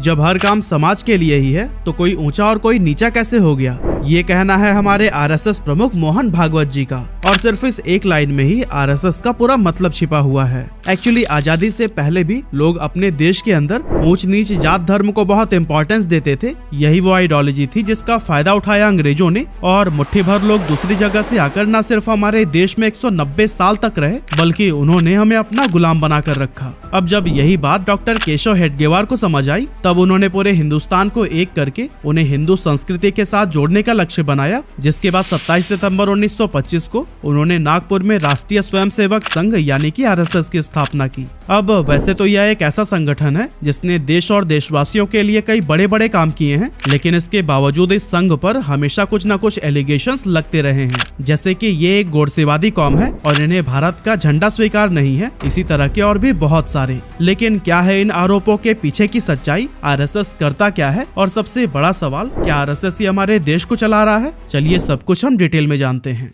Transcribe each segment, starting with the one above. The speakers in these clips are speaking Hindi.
जब हर काम समाज के लिए ही है तो कोई ऊंचा और कोई नीचा कैसे हो गया, ये कहना है हमारे आरएसएस प्रमुख मोहन भागवत जी का। और सिर्फ इस एक लाइन में ही आरएसएस का पूरा मतलब छिपा हुआ है। एक्चुअली आजादी से पहले भी लोग अपने देश के अंदर ऊंच नीच जात धर्म को बहुत इंपॉर्टेंस देते थे। यही वो आइडियोलॉजी थी जिसका फायदा उठाया अंग्रेजों ने, और मुट्ठी भर लोग दूसरी जगह से आकर न सिर्फ हमारे देश में 190 साल तक रहे, बल्कि उन्होंने हमें अपना गुलाम बनाकर रखा। अब जब यही बात डॉक्टर केशव हेडगेवार को समझ आई, तब उन्होंने पूरे हिंदुस्तान को एक करके उन्हें हिंदू संस्कृति के साथ जोड़ने का लक्ष्य बनाया, जिसके बाद 27 सितंबर 1925 को उन्होंने नागपुर में राष्ट्रीय स्वयंसेवक संघ यानी कि आरएसएस की स्थापना की। अब वैसे तो यह एक ऐसा संगठन है जिसने देश और देशवासियों के लिए कई बड़े बड़े काम किए हैं, लेकिन इसके बावजूद इस संघ पर हमेशा कुछ न कुछ एलिगेशंस लगते रहे हैं, जैसे कि ये एक गोडसेवादी कौम है और इन्हें भारत का झंडा स्वीकार नहीं है, इसी तरह के और भी बहुत सारे। लेकिन क्या है इन आरोपों के पीछे की सच्चाई? आरएसएस करता क्या है? और सबसे बड़ा सवाल, क्या आरएसएस ही हमारे देश को चला रहा है? चलिए सब कुछ हम डिटेल में जानते हैं।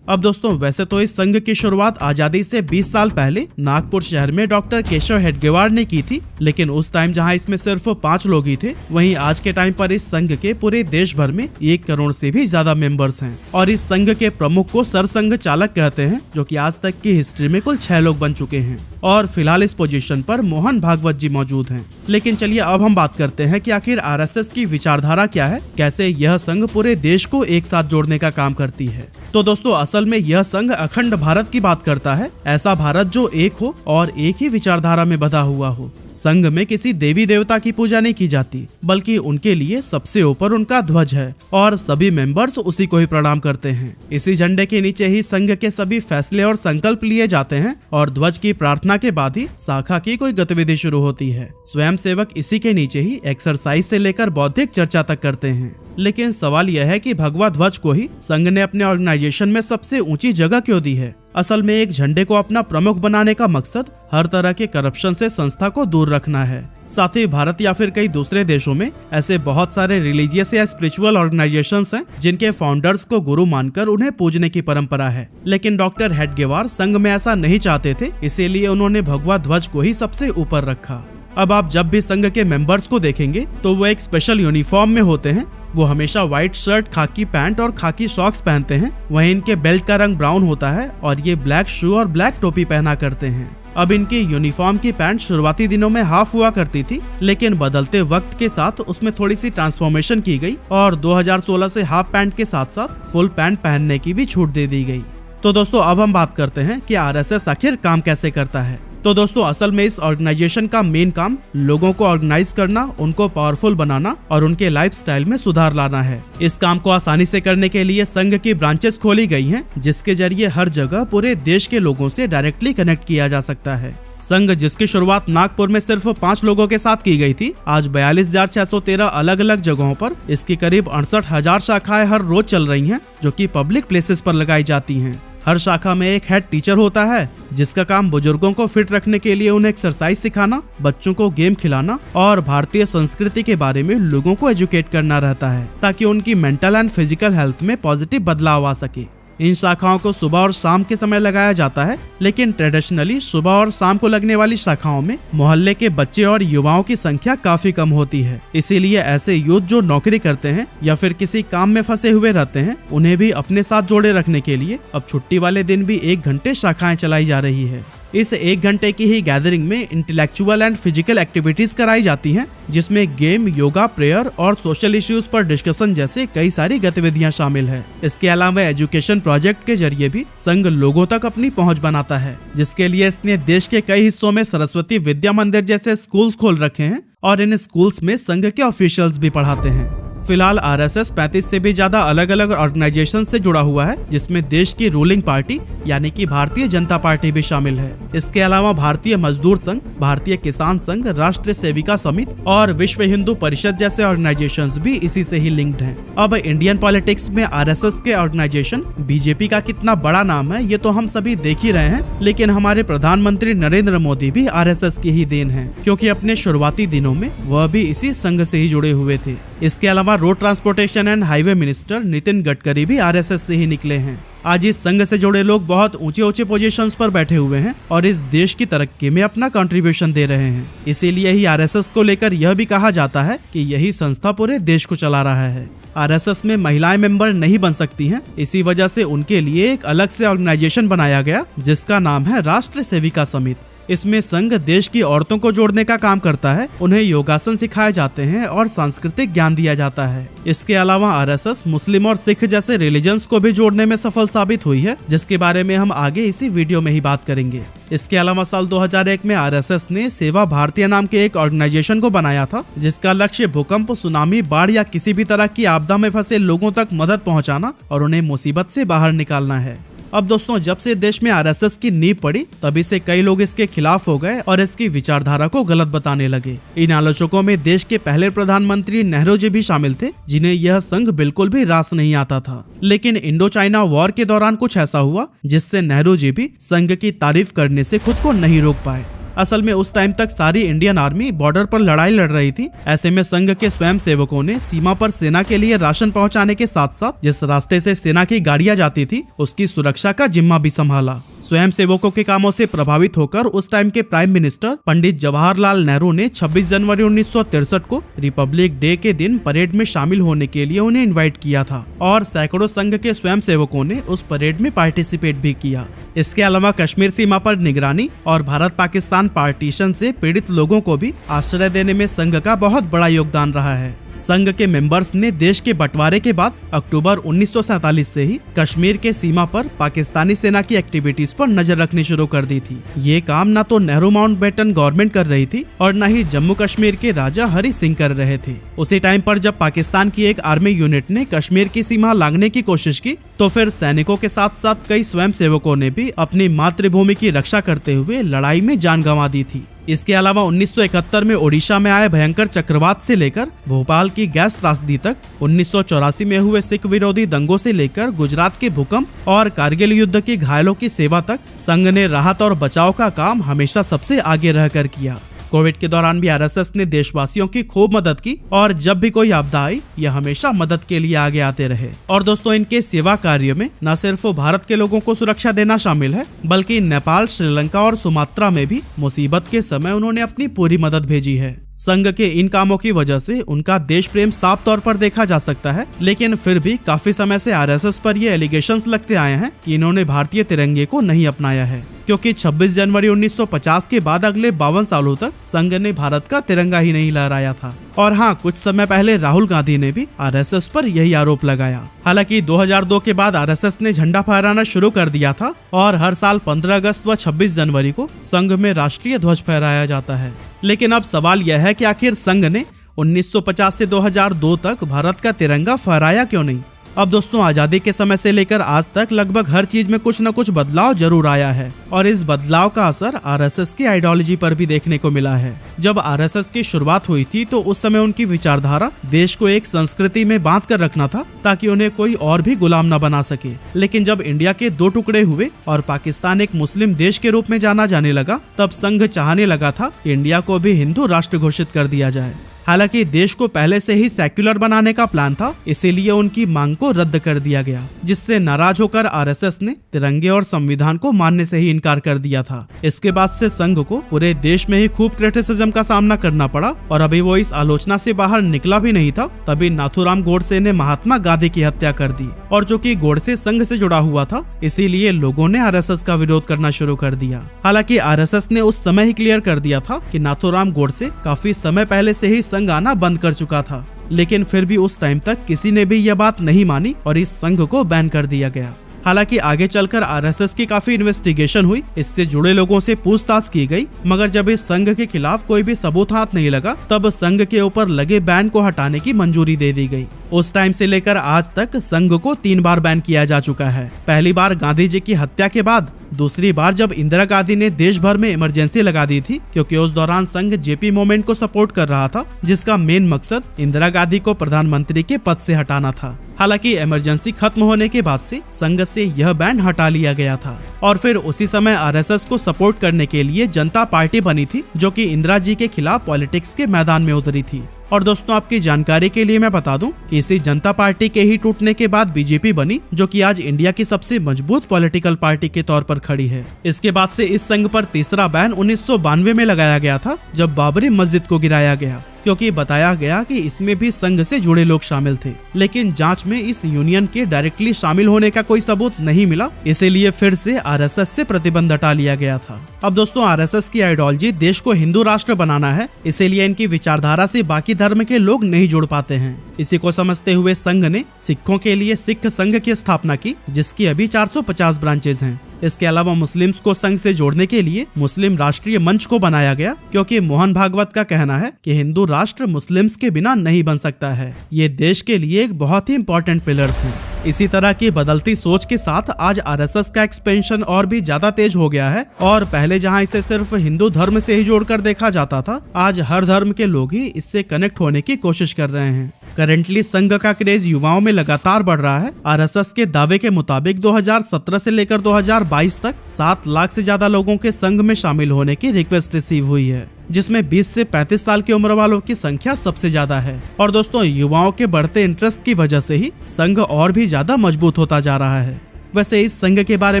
अब दोस्तों, वैसे तो इस संघ की शुरुआत आजादी से 20 साल पहले नागपुर शहर में डॉक्टर केशव हेडगेवार ने की थी, लेकिन उस टाइम जहां इसमें सिर्फ 5 लोग ही थे, वहीं आज के टाइम पर इस संघ के पूरे देश भर में 1 करोड़ से भी ज्यादा मेंबर्स हैं। और इस संघ के प्रमुख को सरसंघ चालक कहते हैं, जो कि आज तक की हिस्ट्री में कुल 6 लोग बन चुके हैं। और फिलहाल इस पोजीशन पर मोहन भागवत जी मौजूद हैं। लेकिन चलिए अब हम बात करते हैं कि आखिर आरएसएस की विचारधारा क्या है, कैसे यह संघ पूरे देश को एक साथ जोड़ने का काम करती है। तो दोस्तों, असल में यह संघ अखंड भारत की बात करता है, ऐसा भारत जो एक हो और एक ही विचारधारा में बंधा हुआ हो। संघ में किसी देवी देवता की पूजा नहीं की जाती, बल्कि उनके लिए सबसे ऊपर उनका ध्वज है और सभी मेंबर्स उसी को ही प्रणाम करते हैं। इसी झंडे के नीचे ही संघ के सभी फैसले और संकल्प लिए जाते हैं और ध्वज की प्रार्थना के बाद ही शाखा की कोई गतिविधि शुरू होती है। स्वयंसेवक इसी के नीचे ही एक्सरसाइज से लेकर बौद्धिक चर्चा तक करते हैं। लेकिन सवाल यह है कि भगवा ध्वज को ही संघ ने अपने ऑर्गेनाइजेशन में सबसे ऊंची जगह क्यों दी है? असल में एक झंडे को अपना प्रमुख बनाने का मकसद हर तरह के करप्शन से संस्था को दूर रखना है। साथ ही भारत या फिर कई दूसरे देशों में ऐसे बहुत सारे रिलीजियस या स्पिरिचुअल ऑर्गेनाइजेशंस हैं जिनके फाउंडर्स को गुरु मानकर उन्हें पूजने की परंपरा है। लेकिन डॉक्टर हेडगेवार संघ में ऐसा नहीं चाहते थे, इसीलिए उन्होंने भगवा ध्वज को ही सबसे ऊपर रखा। अब आप जब भी संघ के मेंबर्स को देखेंगे तो वो एक स्पेशल यूनिफॉर्म में होते हैं। वो हमेशा व्हाइट शर्ट, खाकी पैंट और खाकी सॉक्स पहनते हैं। वहीं इनके बेल्ट का रंग ब्राउन होता है और ये ब्लैक शू और ब्लैक टोपी पहना करते हैं। अब इनकी यूनिफॉर्म की पैंट शुरुआती दिनों में हाफ हुआ करती थी, लेकिन बदलते वक्त के साथ उसमें थोड़ी सी ट्रांसफॉर्मेशन की गई और 2016 से हाफ पैंट के साथ साथ फुल पैंट पहनने की भी छूट दे दी गई। तो दोस्तों, अब हम बात करते हैं कि आरएसएस आखिर काम कैसे करता है। तो दोस्तों, असल में इस ऑर्गेनाइजेशन का मेन काम लोगों को ऑर्गेनाइज करना, उनको पावरफुल बनाना और उनके लाइफस्टाइल में सुधार लाना है। इस काम को आसानी से करने के लिए संघ की ब्रांचेस खोली गई हैं, जिसके जरिए हर जगह पूरे देश के लोगों से डायरेक्टली कनेक्ट किया जा सकता है। संघ जिसकी शुरुआत नागपुर में सिर्फ 5 लोगों के साथ की गई थी, आज 42,613 अलग अलग जगहों पर इसकी करीब 68,000 शाखाएं हर रोज चल रही हैं, जो कि पब्लिक प्लेसेस पर लगाई जाती हैं। हर शाखा में एक हेड टीचर होता है, जिसका काम बुजुर्गों को फिट रखने के लिए उन्हें एक्सरसाइज सिखाना, बच्चों को गेम खिलाना और भारतीय संस्कृति के बारे में लोगों को एजुकेट करना रहता है, ताकि उनकी मेंटल एंड फिजिकल हेल्थ में पॉजिटिव बदलाव आ सके। इन शाखाओं को सुबह और शाम के समय लगाया जाता है, लेकिन ट्रेडिशनली सुबह और शाम को लगने वाली शाखाओं में मोहल्ले के बच्चे और युवाओं की संख्या काफी कम होती है। इसीलिए ऐसे यूथ जो नौकरी करते हैं या फिर किसी काम में फंसे हुए रहते हैं, उन्हें भी अपने साथ जोड़े रखने के लिए अब छुट्टी वाले दिन भी 1 घंटे शाखाएं चलाई जा रही है। इस 1 घंटे की ही गैदरिंग में इंटेलेक्चुअल एंड फिजिकल एक्टिविटीज कराई जाती हैं, जिसमें गेम, योगा, प्रेयर और सोशल इश्यूज पर डिस्कशन जैसे कई सारी गतिविधियां शामिल है। इसके अलावा एजुकेशन प्रोजेक्ट के जरिए भी संघ लोगों तक अपनी पहुंच बनाता है, जिसके लिए इसने देश के कई हिस्सों में सरस्वती विद्या मंदिर जैसे स्कूल्स खोल रखे हैं और इन स्कूल्स में संघ के ऑफिशियल्स भी पढ़ाते हैं। फिलहाल आरएसएस 35 से भी ज्यादा अलग अलग ऑर्गेनाइजेशन से जुड़ा हुआ है, जिसमें देश की रूलिंग पार्टी यानी कि भारतीय जनता पार्टी भी शामिल है। इसके अलावा भारतीय मजदूर संघ, भारतीय किसान संघ, राष्ट्रीय सेविका समिति और विश्व हिंदू परिषद जैसे ऑर्गेनाइजेशंस भी इसी से ही लिंक्ड हैं। अब इंडियन पॉलिटिक्स में आरएसएस के ऑर्गेनाइजेशन बीजेपी का कितना बड़ा नाम है, ये तो हम सभी देख ही रहे हैं, लेकिन हमारे प्रधानमंत्री नरेंद्र मोदी भी आरएसएस की ही देन है, क्योंकि अपने शुरुआती दिनों में वह भी इसी संघ से ही जुड़े हुए थे। इसके अलावा road transportation and highway minister Nitin Gadkari भी आरएसएस से ही निकले हैं। आज इस संघ से जुड़े लोग बहुत ऊंचे ऊंचे पोजीशंस पर बैठे हुए हैं और इस देश की तरक्की में अपना कंट्रीब्यूशन दे रहे हैं। इसीलिए ही आरएसएस को लेकर यह भी कहा जाता है कि यही संस्था पूरे देश को चला रहा है। आरएसएस में महिलाएं मेंबर नहीं बन सकती हैं, इसी वजह से उनके लिए एक अलग से ऑर्गेनाइजेशन बनाया गया जिसका नाम है राष्ट्र सेविका समिति। इसमें संघ देश की औरतों को जोड़ने का काम करता है, उन्हें योगासन सिखाए जाते हैं और सांस्कृतिक ज्ञान दिया जाता है। इसके अलावा आरएसएस मुस्लिम और सिख जैसे रिलीजन्स को भी जोड़ने में सफल साबित हुई है, जिसके बारे में हम आगे इसी वीडियो में ही बात करेंगे। इसके अलावा साल 2001 में आरएसएस ने सेवा भारतीय नाम के एक ऑर्गेनाइजेशन को बनाया था, जिसका लक्ष्य भूकंप, सुनामी, बाढ़ या किसी भी तरह की आपदा में फंसे लोगों तक मदद पहुंचाना और उन्हें मुसीबत से बाहर निकालना है। अब दोस्तों, जब से देश में आरएसएस की नींव पड़ी तभी से कई लोग इसके खिलाफ हो गए और इसकी विचारधारा को गलत बताने लगे। इन आलोचकों में देश के पहले प्रधानमंत्री नेहरू जी भी शामिल थे, जिन्हें यह संघ बिल्कुल भी रास नहीं आता था। लेकिन इंडो चाइना वॉर के दौरान कुछ ऐसा हुआ जिससे नेहरू जी भी संघ की तारीफ करने से खुद को नहीं रोक पाए। असल में उस टाइम तक सारी इंडियन आर्मी बॉर्डर पर लड़ाई लड़ रही थी। ऐसे में संघ के स्वयं सेवकों ने सीमा पर सेना के लिए राशन पहुंचाने के साथ साथ जिस रास्ते से सेना की गाड़ियां जाती थी उसकी सुरक्षा का जिम्मा भी संभाला। स्वयं सेवकों के कामों से प्रभावित होकर उस टाइम के प्राइम मिनिस्टर पंडित जवाहरलाल नेहरू ने 26 जनवरी 1963 को रिपब्लिक डे के दिन परेड में शामिल होने के लिए उन्हें इनवाइट किया था और सैकड़ों संघ के स्वयं सेवकों ने उस परेड में पार्टिसिपेट भी किया। इसके अलावा कश्मीर सीमा पर निगरानी और भारत पाकिस्तान पार्टीशन से पीड़ित लोगों को भी आश्रय देने में संघ का बहुत बड़ा योगदान रहा है। संघ के मेंबर्स ने देश के बंटवारे के बाद अक्टूबर 1947 से ही कश्मीर के सीमा पर पाकिस्तानी सेना की एक्टिविटीज पर नजर रखनी शुरू कर दी थी। ये काम न तो नेहरू माउंटबेटन गवर्नमेंट कर रही थी और न ही जम्मू कश्मीर के राजा हरि सिंह कर रहे थे। उसी टाइम पर जब पाकिस्तान की एक आर्मी यूनिट ने कश्मीर की सीमा लांघने की कोशिश की तो फिर सैनिकों के साथ साथ कई स्वयं सेवकों ने भी अपनी मातृभूमि की रक्षा करते हुए लड़ाई में जान गंवा दी थी। इसके अलावा 1971 में ओडिशा में आए भयंकर चक्रवात से लेकर भोपाल की गैस त्रासदी तक, 1984 में हुए सिख विरोधी दंगों से लेकर गुजरात के भूकंप और कारगिल युद्ध के घायलों की सेवा तक संघ ने राहत और बचाव का काम हमेशा सबसे आगे रहकर किया। कोविड के दौरान भी आरएसएस ने देशवासियों की खूब मदद की और जब भी कोई आपदा आई यह हमेशा मदद के लिए आगे आते रहे। और दोस्तों, इनके सेवा कार्य में न सिर्फ भारत के लोगों को सुरक्षा देना शामिल है, बल्कि नेपाल, श्रीलंका और सुमात्रा में भी मुसीबत के समय उन्होंने अपनी पूरी मदद भेजी है। संघ के इन कामों की वजह से उनका देश प्रेम साफ तौर पर देखा जा सकता है, लेकिन फिर भी काफी समय से आरएसएस पर ये एलिगेशंस लगते आए हैं कि इन्होंने भारतीय तिरंगे को नहीं अपनाया है, क्योंकि 26 जनवरी 1950 के बाद अगले 52 सालों तक संघ ने भारत का तिरंगा ही नहीं लहराया था। और हाँ, कुछ समय पहले राहुल गांधी ने भी आरएसएस पर यही आरोप लगाया। हालांकि 2002 के बाद आरएसएस ने झंडा फहराना शुरू कर दिया था और हर साल 15 अगस्त व 26 जनवरी को संघ में राष्ट्रीय ध्वज फहराया जाता है। लेकिन अब सवाल यह है कि आखिर संघ ने 1950 से 2002 तक भारत का तिरंगा फहराया क्यों नहीं? अब दोस्तों, आजादी के समय से लेकर आज तक लगभग हर चीज में कुछ न कुछ बदलाव जरूर आया है और इस बदलाव का असर आरएसएस की आइडियोलॉजी पर भी देखने को मिला है। जब आरएसएस की शुरुआत हुई थी तो उस समय उनकी विचारधारा देश को एक संस्कृति में बांध कर रखना था ताकि उन्हें कोई और भी गुलाम न बना सके। लेकिन जब इंडिया के 2 टुकड़े हुए और पाकिस्तान एक मुस्लिम देश के रूप में जाना जाने लगा, तब संघ चाहने लगा था कि इंडिया को भी हिंदू राष्ट्र घोषित कर दिया जाए। हालांकि देश को पहले से ही सेक्युलर बनाने का प्लान था, इसीलिए उनकी मांग को रद्द कर दिया गया, जिससे नाराज होकर आरएसएस ने तिरंगे और संविधान को मानने से ही इनकार कर दिया था। इसके बाद से संघ को पूरे देश में ही खूब क्रिटिसिज्म का सामना करना पड़ा और अभी वो इस आलोचना से बाहर निकला भी नहीं था, तभी नाथूराम गोडसे ने महात्मा गांधी की हत्या कर दी और जो कि गोडसे संघ से जुड़ा हुआ था, इसीलिए लोगों ने आरएसएस का विरोध करना शुरू कर दिया। हालांकि आरएसएस ने उस समय ही क्लियर कर दिया था कि नाथूराम गोडसे काफी समय पहले से ही संघ आना बंद कर चुका था, लेकिन फिर भी उस टाइम तक किसी ने भी यह बात नहीं मानी और इस संघ को बैन कर दिया गया। हालांकि आगे चलकर आरएसएस की काफी इन्वेस्टिगेशन हुई, इससे जुड़े लोगों से पूछताछ की गई, मगर जब इस संघ के खिलाफ कोई भी सबूत हाथ नहीं लगा, तब संघ के ऊपर लगे बैन को हटाने की मंजूरी दे दी गई। उस टाइम से लेकर आज तक संघ को 3 बार बैन किया जा चुका है। पहली बार गांधी जी की हत्या के बाद, दूसरी बार जब इंदिरा गांधी ने देश भर में इमरजेंसी लगा दी थी, क्योंकि उस दौरान संघ जेपी मूवमेंट को सपोर्ट कर रहा था, जिसका मेन मकसद इंदिरा गांधी को प्रधानमंत्री के पद से हटाना था। हालांकि इमरजेंसी खत्म होने के बाद से संघ से यह बैन हटा लिया गया था और फिर उसी समय आरएसएस को सपोर्ट करने के लिए जनता पार्टी बनी थी, जो कि इंदिरा जी के खिलाफ पॉलिटिक्स के मैदान में उतरी थी। और दोस्तों आपकी जानकारी के लिए मैं बता दूं कि इसी जनता पार्टी के ही टूटने के बाद बीजेपी बनी, जो कि आज इंडिया की सबसे मजबूत पॉलिटिकल पार्टी के तौर पर खड़ी है। इसके बाद से इस संघ पर तीसरा बैन 1992 में लगाया गया था, जब बाबरी मस्जिद को गिराया गया, क्योंकि बताया गया कि इसमें भी संघ से जुड़े लोग शामिल थे। लेकिन जांच में इस यूनियन के डायरेक्टली शामिल होने का कोई सबूत नहीं मिला, इसीलिए फिर से आरएसएस से प्रतिबंध हटा लिया गया था। अब दोस्तों आरएसएस की आइडियोलॉजी देश को हिंदू राष्ट्र बनाना है, इसीलिए इनकी विचारधारा से बाकी धर्म के लोग नहीं जुड़ पाते हैं। इसी को समझते हुए संघ ने सिखों के लिए सिख संघ की स्थापना की, जिसकी अभी 450 ब्रांचेज हैं। इसके अलावा मुस्लिम्स को संघ से जोड़ने के लिए मुस्लिम राष्ट्रीय मंच को बनाया गया, क्योंकि मोहन भागवत का कहना है कि हिंदू राष्ट्र मुस्लिम्स के बिना नहीं बन सकता है। ये देश के लिए एक बहुत ही इंपॉर्टेंट पिलर्स हैं। इसी तरह की बदलती सोच के साथ आज आरएसएस का एक्सपेंशन और भी ज्यादा तेज हो गया है, और पहले जहां इसे सिर्फ हिंदू धर्म से ही जोड़कर देखा जाता था, आज हर धर्म के लोग ही इससे कनेक्ट होने की कोशिश कर रहे हैं। करेंटली संघ का क्रेज युवाओं में लगातार बढ़ रहा है। आरएसएस के दावे के मुताबिक 2017 से लेकर 2022 तक 7 लाख से ज्यादा लोगों के संघ में शामिल होने की रिक्वेस्ट रिसीव हुई है, जिसमें 20 से 35 साल की उम्र वालों की संख्या सबसे ज्यादा है। और दोस्तों युवाओं के बढ़ते इंटरेस्ट की वजह से ही संघ और भी ज्यादा मजबूत होता जा रहा है। वैसे इस संघ के बारे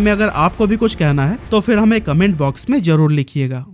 में अगर आपको भी कुछ कहना है तो फिर हमें कमेंट बॉक्स में जरूर लिखिएगा।